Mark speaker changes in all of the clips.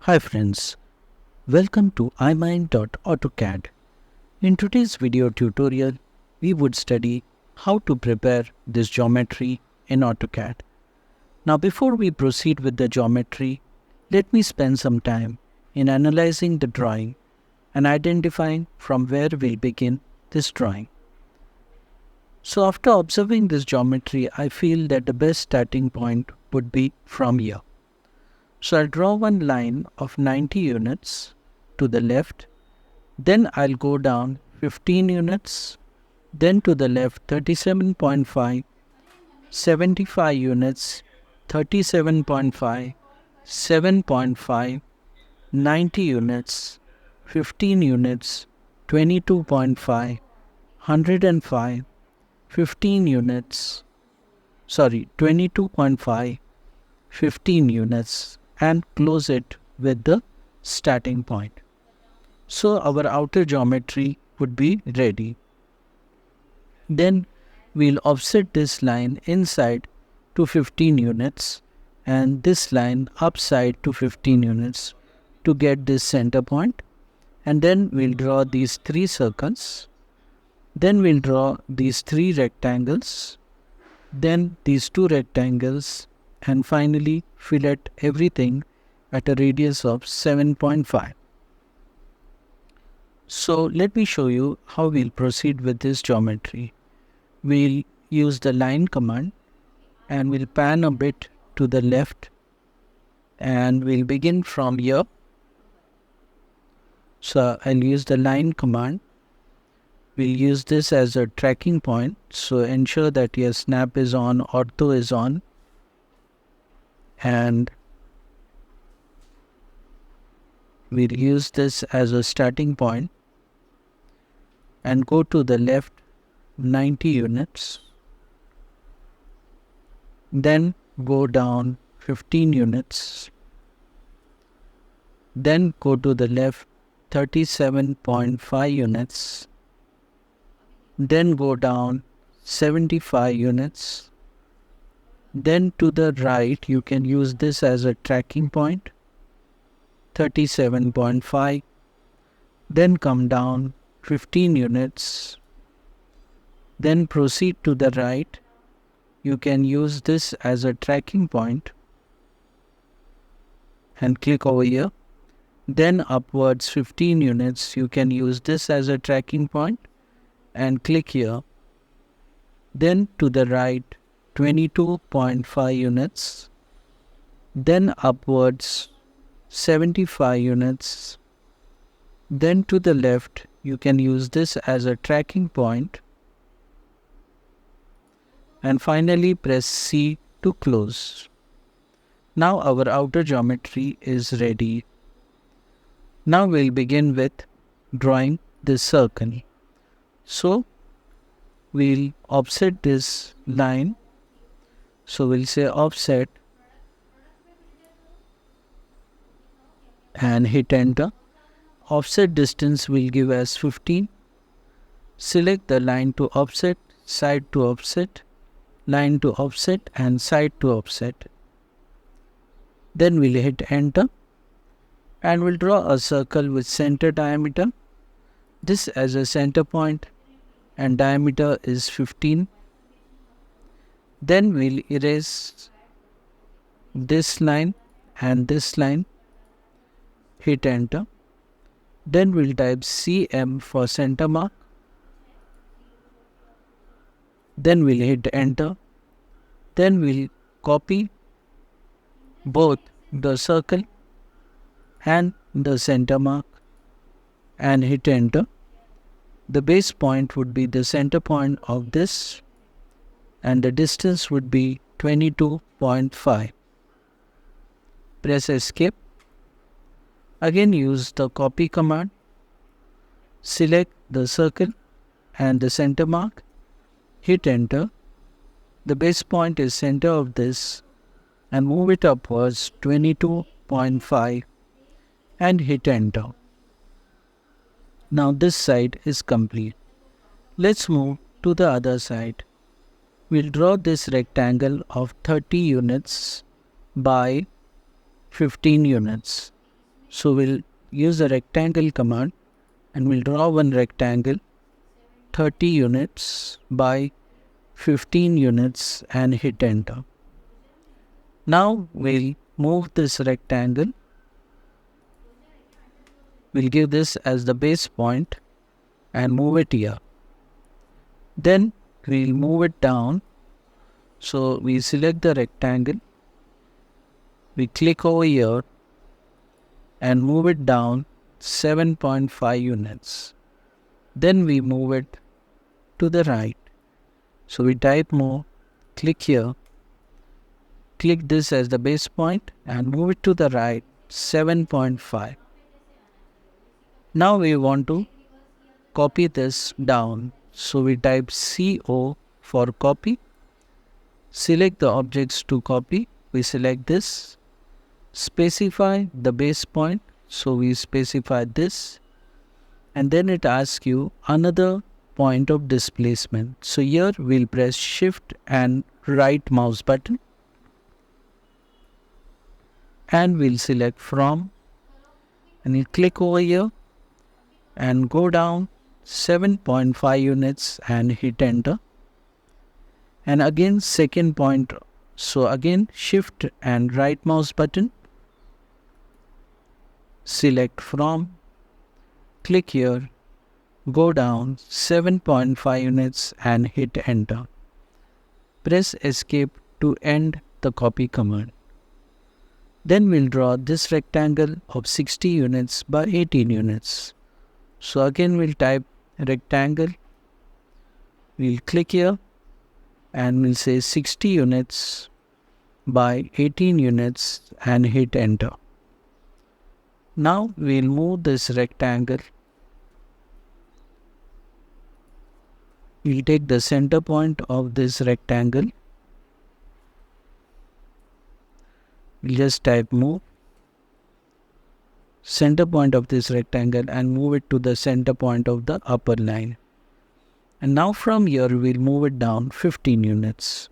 Speaker 1: Hi friends, welcome to IMIND.AutoCAD. In today's video tutorial, we would study how to prepare this geometry in AutoCAD. Now before we proceed with the geometry, let me spend some time in analyzing the drawing and identifying from where we'll begin this drawing. So after observing this geometry, I feel that the best starting point would be from here. So I'll draw one line of 90 units to the left, then I'll go down 15 units, then to the left 37.5, 75 units, 37.5, 7.5, 90 units, 15 units, 22.5, 105, 15 units, 22.5, 15 units, and close it with the starting point. So our outer geometry would be ready. Then we'll offset this line inside to 15 units and this line upside to 15 units to get this center point. And then we'll draw these three circles. Then we'll draw these three rectangles. Then these two rectangles, and finally fillet everything at a radius of 7.5. So let me show you how we'll proceed with this geometry. We'll use the line command and we'll pan a bit to the left and we'll begin from here. So I'll use the line command. We'll use this as a tracking point. So ensure that your snap is on, ortho is on, and we'll use this as a starting point and go to the left 90 units, then go down 15 units, then go to the left 37.5 units, then go down 75 units, then to the right you can use this as a tracking point 37.5, then come down 15 units, then proceed to the right. You can use this as a tracking point and click over here. Then upwards 15 units, you can use this as a tracking point and click here. Then to the right 22.5 units, then upwards 75 units, then to the left you can use this as a tracking point and finally press C to close. Now our outer geometry is ready. Now we'll begin with drawing this circle. So we'll offset this line. So we'll say offset and hit enter. Offset distance will give as 15. Select the line to offset, side to offset, line to offset and side to offset. Then we'll hit enter and we'll draw a circle with center diameter. This as a center point and diameter is 15. Then we'll erase this line and this line. Hit enter. Then we'll type CM for center mark. Then we'll hit enter. Then we'll copy both the circle and the center mark and hit enter. The base point would be the center point of this and the distance would be 22.5. Press escape. Again use the copy command. Select the circle and the center mark. Hit enter. The base point is center of this and move it upwards 22.5 and hit enter. Now this side is complete. Let's move to the other side. We'll draw this rectangle of 30 units by 15 units. So we'll use the rectangle command and we'll draw one rectangle 30 units by 15 units and hit enter. Now we'll move this rectangle. We'll give this as the base point and move it here. Then we'll move it down. So we select the rectangle. We click over here and move it down 7.5 units. Then we move it to the right. So we type more, click here, click this as the base point and move it to the right 7.5. Now we want to copy this down. So we type CO for copy. Select the objects to copy. We select this. Specify the base point. So we specify this. And then it asks you another point of displacement. So here we'll press Shift and right mouse button. And we'll select from. And you click over here and go down 7.5 units and hit enter. And again second point. So again Shift and right mouse button. Select from. Click here. Go down 7.5 units and hit enter. Press escape to end the copy command. Then we'll draw this rectangle of 60 units by 18 units. So again we'll type rectangle. We'll click here and we'll say 60 units by 18 units and hit enter. Now we'll move this rectangle. We'll take the center point of this rectangle. We'll just type move center point of this rectangle and move it to the center point of the upper line. And now from here we'll move it down 15 units.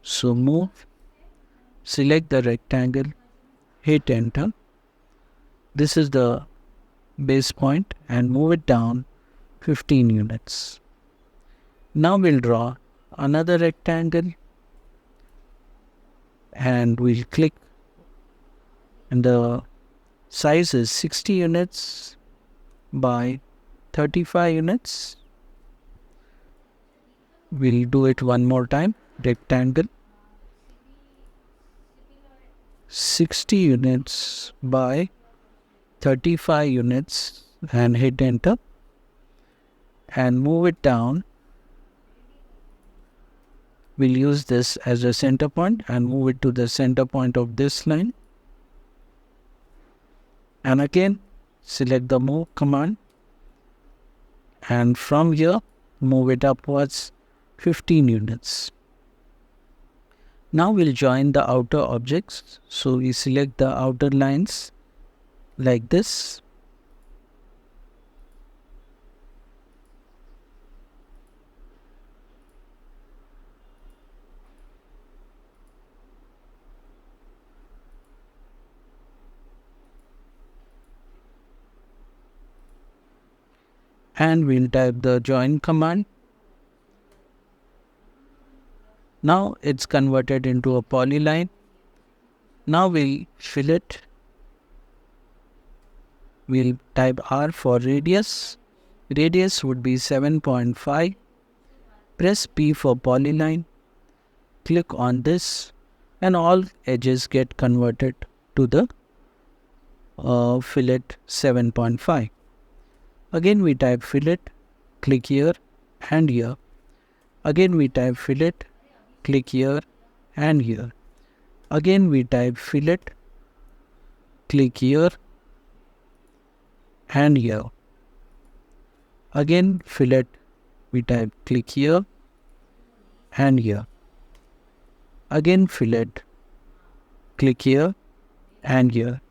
Speaker 1: So move, select the rectangle, hit enter. This is the base point and move it down 15 units. Now we'll draw another rectangle and we'll click, and the size is 60 units by 35 units. We'll do it one more time. Rectangle 60 units by 35 units and hit enter and move it down. We'll use this as a center point and move it to the center point of this line. And again select the move command and from here move it upwards 15 units. Now we'll join the outer objects. So we select the outer lines like this. And we'll type the join command. Now it's converted into a polyline. Now we'll fill it. We'll type R for radius. Radius would be 7.5. Press P for polyline. Click on this and all edges get converted to the fillet 7.5. Again we type fillet, click here and here. Again we type fillet, click here and here. Again we type fillet, click here and here. Again fillet, we type click here and here. Again fillet, click here and here.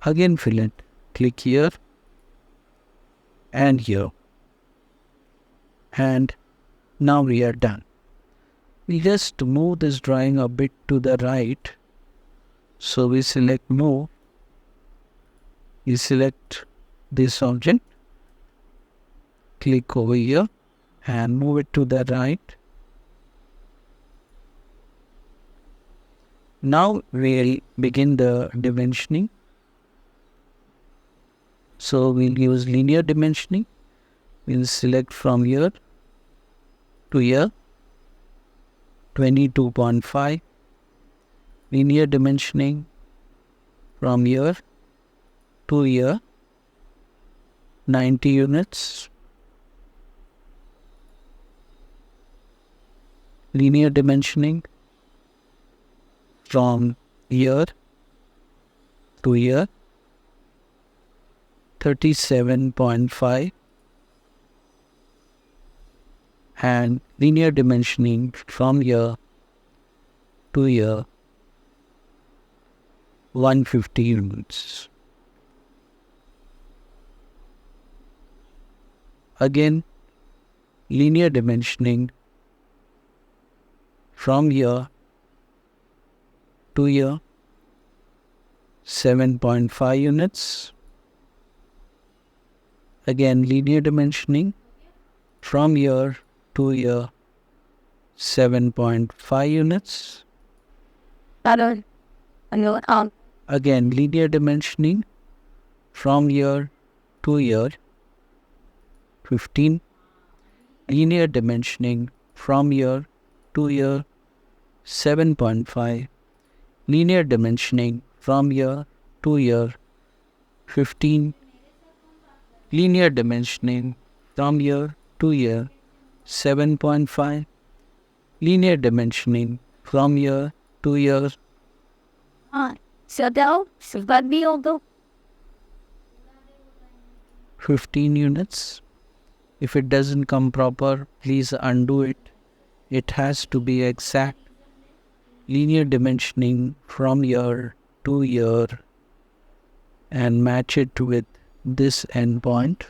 Speaker 1: Again fillet, click here and here. And now we are done. We just move this drawing a bit to the right. So we select move You select this object, click over here and move it to the right. Now we'll begin the dimensioning. So we'll use linear dimensioning. We'll select from here to here, 22.5. Linear dimensioning from here to here, 90 units. Linear dimensioning from here to here, 37.5. And linear dimensioning from here to here, 150 units. Again, linear dimensioning from here to here, 7.5 units. Again, linear dimensioning from here to here, 7.5 units. Again, linear dimensioning from here to here, 15. Linear dimensioning from here to here, 7.5. Linear dimensioning from here to here, 15. Linear dimensioning from here to here, 7.5. Linear dimensioning from here to here, 15 units. If it doesn't come proper, please undo it. It has to be exact. Linear dimensioning from here to here and match it with this endpoint.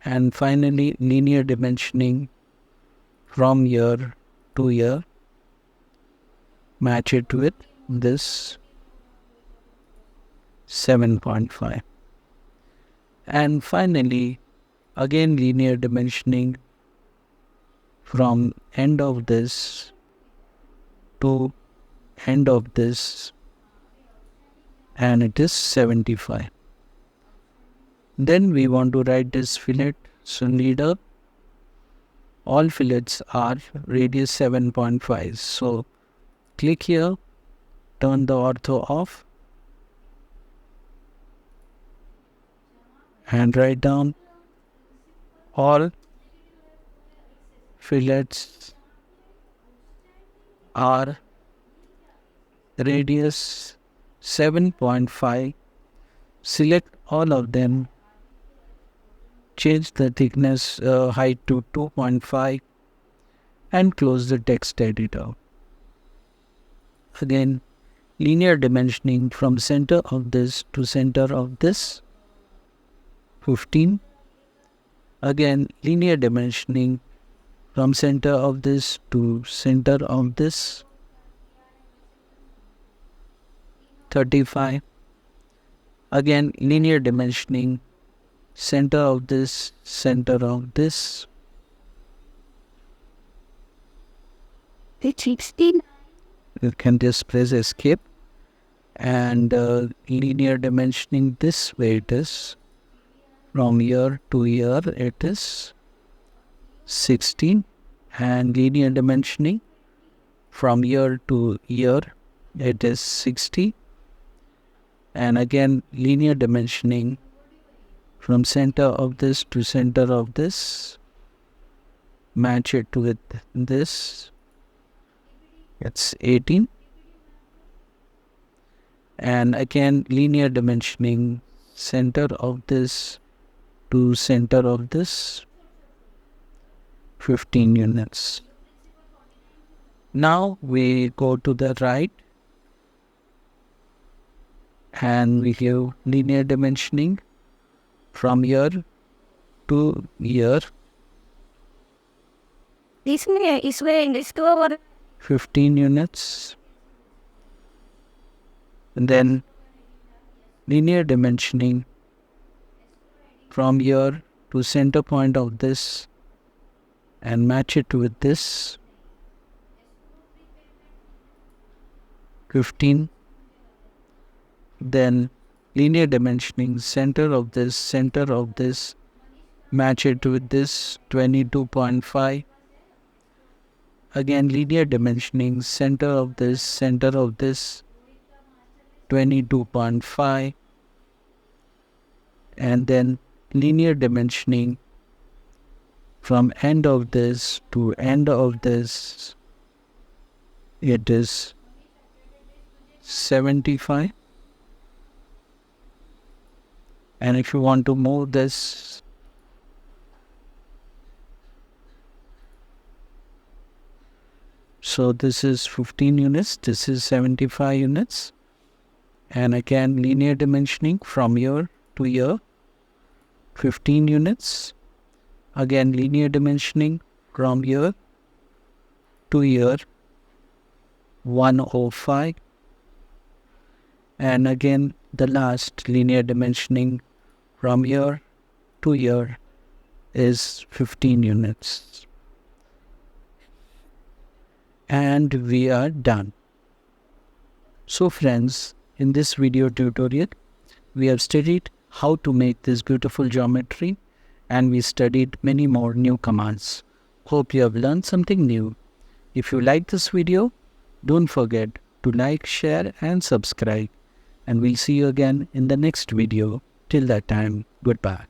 Speaker 1: And finally, linear dimensioning from here to here, match it with this 7.5. And finally, again linear dimensioning from end of this to end of this, and it is 75. Then we want to write this fillet. So leader, all fillets are radius 7.5. So click here, turn the ortho off, and write down all fillets are radius 7.5. Select all of them, change the thickness height to 2.5 and close the text editor. Again, linear dimensioning from center of this to center of this, 15. Again, linear dimensioning from center of this to center of this, 35. Again, linear dimensioning center of this, center of this, 16. You can just press escape. And linear dimensioning this way it is. From here to here it is 16. And linear dimensioning from here to here it is 60. And again linear dimensioning from center of this to center of this, match it with this, it's 18. And again linear dimensioning center of this to center of this, 15 units. Now we go to the right and we give linear dimensioning from here to here, 15 units. And then linear dimensioning from here to center point of this and match it with this 15. Then linear dimensioning center of this, match it with this 22.5. Again linear dimensioning center of this 22.5, and then linear dimensioning from end of this to end of this, it is 75. And if you want to move this, so this is 15 units, this is 75 units. And again linear dimensioning from here to here, 15 units. Again linear dimensioning from here to here, 105. And again the last linear dimensioning from here to here is 15 units. And we are done. So friends, in this video tutorial, we have studied how to make this beautiful geometry, and we studied many more new commands. Hope you have learned something new. If you like this video, don't forget to like, share and subscribe. And we'll see you again in the next video. Till that time, goodbye.